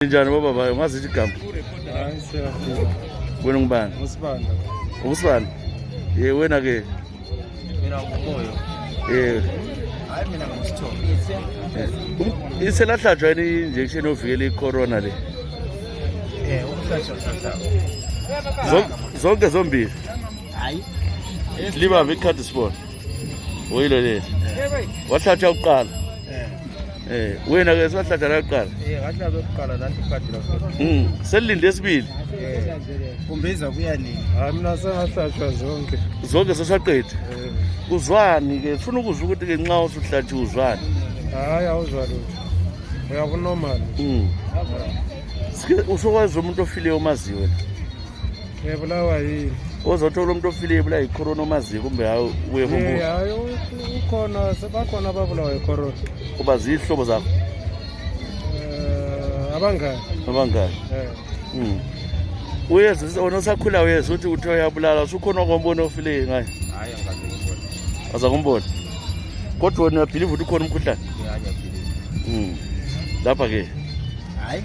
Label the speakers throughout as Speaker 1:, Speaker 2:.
Speaker 1: Njani baba ungazithi igama?
Speaker 2: Hayi siyafika.
Speaker 1: Wena ngubani?
Speaker 2: Usibanda.
Speaker 1: Usibani? Wena ke?
Speaker 2: Mina ngumoyo. Hayi mina ngusithombe.
Speaker 1: Iselahlatshwa yini injection ovikela icorona le?
Speaker 2: Ukuhlatshwa.
Speaker 1: Zonke zombili.
Speaker 2: Hayi.
Speaker 1: Libambe ikhadi sport. Oyilo le. Wahlatshwa uqala. Wena ke swahlatshwa la uqala.
Speaker 2: Ngahlaba ukuqala nanti ikhadi lakho.
Speaker 1: Selilinde esibili.
Speaker 2: Kumbeza kuyaningi. Hayi mina sengahlatshwa zonke.
Speaker 1: Zonke sesaqeda. Uzwani ke? Ufuna ukuzwa ukuthi ke nxa usuhlatshiwe uzwani?
Speaker 2: Hayi awuzwa lutho. Uyabona normal.
Speaker 1: Usokwazi umuntu ofileyo omaziwe.
Speaker 2: Ngibulawa yini?
Speaker 1: Ozothola umuntu ofileyo bula icorona omaziwe kumbe hayi uye kumbuzo.
Speaker 2: Hayi ukhona sebakhona ababulawa icorona.
Speaker 1: Kuba zihlobo zakho.
Speaker 2: Abangani.
Speaker 1: Uyezisa onosakhula uyeza uthi uthe uyabulala usukhona okombona ofileyo ngaye.
Speaker 2: Hayi angazibona.
Speaker 1: Azakumbona. Kodwa wena believe ukuthi ukhona umkhuhlane.
Speaker 2: Hayi ngiyabhiliva.
Speaker 1: Lapha ke.
Speaker 2: Hayi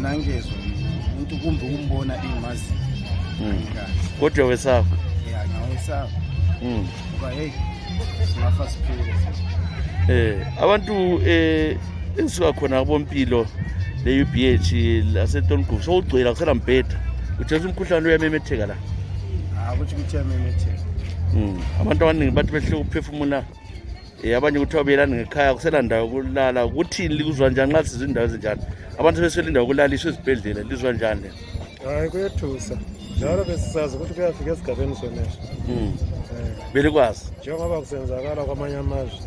Speaker 2: nangezwe umuntu kumbe ukumbona imazi.
Speaker 1: Kodwa wesapha.
Speaker 2: Ngiyawesapha. Ngoba hey singafa siphile.
Speaker 1: Abantu ensuka khona kubompilo le UBH laseTongu sowugcwele akusela mbheda. Uthethe umkhuhlane uyamemetheka la.
Speaker 2: Ukuthi ukuthi uyamemetheka.
Speaker 1: Abantu abaningi bathi behle ukuphefumula. Abanye kuthiwa belani ngekhaya kusela ndawo yokulala. Ukuthini likuzwa njani nxa sizwe indawo ezinjani? Abantu besele indawo yokulaliswa ezibhedlela lizwa njani?
Speaker 2: Hayi kuyethusa. Njalo besisazi ukuthi kuyafika esigabeni sonesho.
Speaker 1: Belikwazi.
Speaker 2: Njengoba kusenzakala kwamanye amazwe.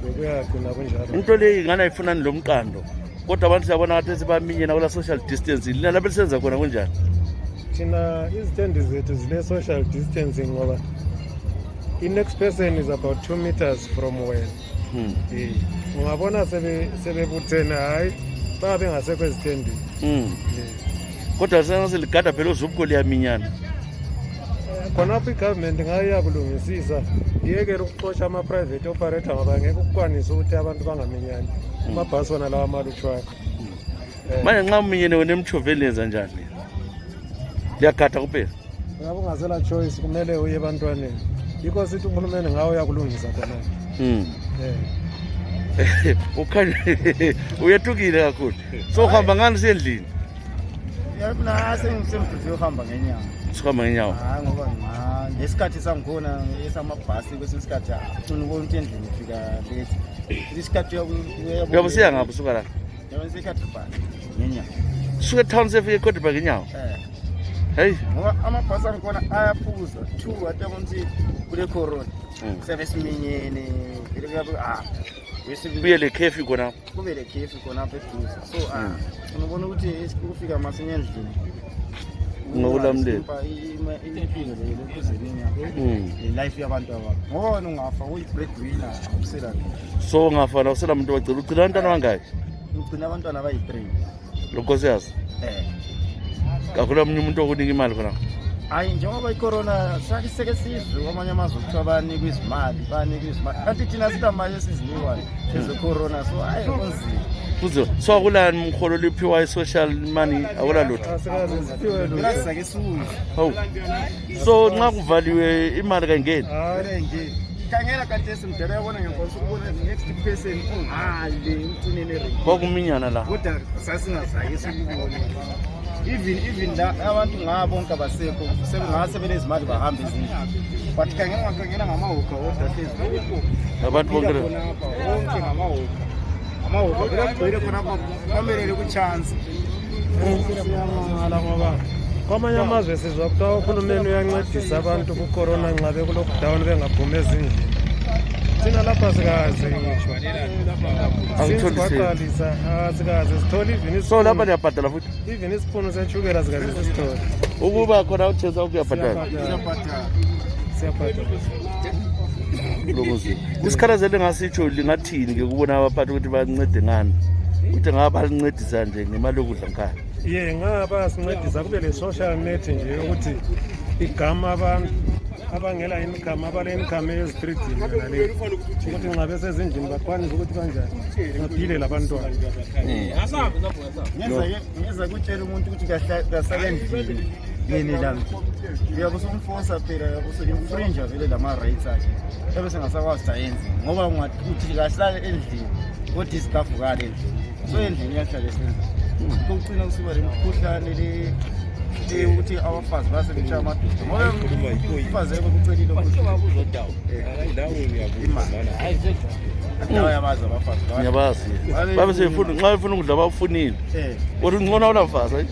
Speaker 2: Bekuyagcina kunjalo.
Speaker 1: Into leyi ingana ifunani lomqando. Kodwa abantu siyabona ngathi sebaminyena kula social distancing. Lina lapho lisenza khona kunjani?
Speaker 2: Thina izitendi zethu zile social distancing ngoba next person is about 2 meters from where. Ungabona sebebuthene hayi babe ngasekho ezitendini.
Speaker 1: Kodwa seligada phela uzubukho liyaminyana.
Speaker 2: Khonapho igovernment ngaya kulungisisa iyekela ukuxosha ama-private operator ngoba ngeke ukukwanisa ukuthi abantu bangaminyani. Amabhasi wona lawa amalutshwana.
Speaker 1: Manje nxa uminyene wena emthoveni lenza njani? Liyagada kuphela.
Speaker 2: Ngabe ungasela choice kumele uye ebantwaneni. Yikho sithi uhulumeni ngawo uyakulungisa khona.
Speaker 1: Ukhanya uyethukile kakhulu. So uhamba ngani sendlini?
Speaker 2: Yabona sengisemfuthu yohamba ngenyawo.
Speaker 1: Sikhamba ngenyawo.
Speaker 2: Hayi ngoba ngesikhathi sangikhona esamabhasi kwesinye isikhathi ufuna ukuthi endlini ufika late. Isikhathi
Speaker 1: uyabo siya ngapha suka la.
Speaker 2: Yabona seKhadibhani ngenyawo.
Speaker 1: Suka town sefike eKhadibhani ngenyawo. Hey,
Speaker 2: ngoba amabhasi angikhona ayaphuza 2 atabonthi kule corona. Sebesiminyene vele kuyabe
Speaker 1: kuye le cafe khona.
Speaker 2: Kube le cafe khona apha eduze. So unobona ukuthi ukufika masinya endlini.
Speaker 1: Ngokulamlela.
Speaker 2: Impilo lokuzelinya. Life yabantu ababo. Ngoba ungafa uyi-breadwinner usela.
Speaker 1: So ungafana usela umuntu wacela ucela abantwana bangaki?
Speaker 2: Ugcina abantwana abayi-3.
Speaker 1: Lokosiyazi. Kakhulu umuntu umuntu okunika imali khona.
Speaker 2: Hayi njengoba icorona sake sizwe kwamanye amazwe kuthiwa bayanikwa izimali. Kanti thina sitamanje sizinikwayo ezecorona so hayi kunzima.
Speaker 1: Kuzo so akulani umkholo liphiwa i-social money akula lutho.
Speaker 2: Asikaze sake suze.
Speaker 1: Hawu. So nxa kuvaliwe imali kangeni.
Speaker 2: Hayi ngeke. Kangela kanti esimdala yabona ngenkonzo ukubona next person ungale ucinene re.
Speaker 1: Kwakuminyana la.
Speaker 2: Kodwa sasingazayi sikubone. Even la abantu ngabonke abasekho sebengase belezimali bahambe izindlu. But kangela ngamahoka odwa phezulu.
Speaker 1: Abantu bonke
Speaker 2: bonke ngamahoka. Amahoka bekugcwele khona apha kwamelele ku-chance. Siyamangala ngoba kwamanye amazwe sizwa kuthiwa uhulumeni uyancedisa abantu ku-corona nxa beku-lockdown bengaphumi ezindlini. Thina lapha sikaze ngitsho. Singaqalisa sikaze sithola even
Speaker 1: so lapha liyabhadala futhi.
Speaker 2: Even isipunu setshukela sikaze sisithola.
Speaker 1: Ukuba khona uthesa ukuyabhadala.
Speaker 2: Siyabhadala.
Speaker 1: Lomuzi. Isikharazele ngasitsho lingathini ke kubona abaphathi ukuthi bancede ngani. Ukuthi ngaba lincedisa nje ngemali yokudla ngikhaya.
Speaker 2: Ngaba sincedisa kube le social net nje ukuthi igama abantu abangela income abale income ezitreetini nale ukuthi nxa besezindlini bakwanise ukuthi kanjani baphile labantwana.
Speaker 3: Ngeza kutshela umuntu ukuthi kahlale endlini yini la uyakusumforsa phela uyakusuyimfringe vele lama rights akhe ebese ngasakwazi ayenze ngoba ungathi kahlale endlini kodwa isikafukale endlini so endlini yahlale esenza ukucina kusiba lemkhuhlane le ukuthi abafazi basebetshaya amadoda ngoba umfazi yebo kucelile
Speaker 1: Ngiyabazi. Babe sebefuna nxa befuna ukudla bafunile. Kodwa ngcono awunafazi.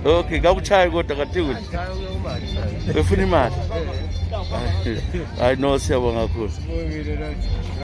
Speaker 1: Okay, kabuchayi kodwa kathikule. Befuna imali. Hayi no siyabonga kakhulu.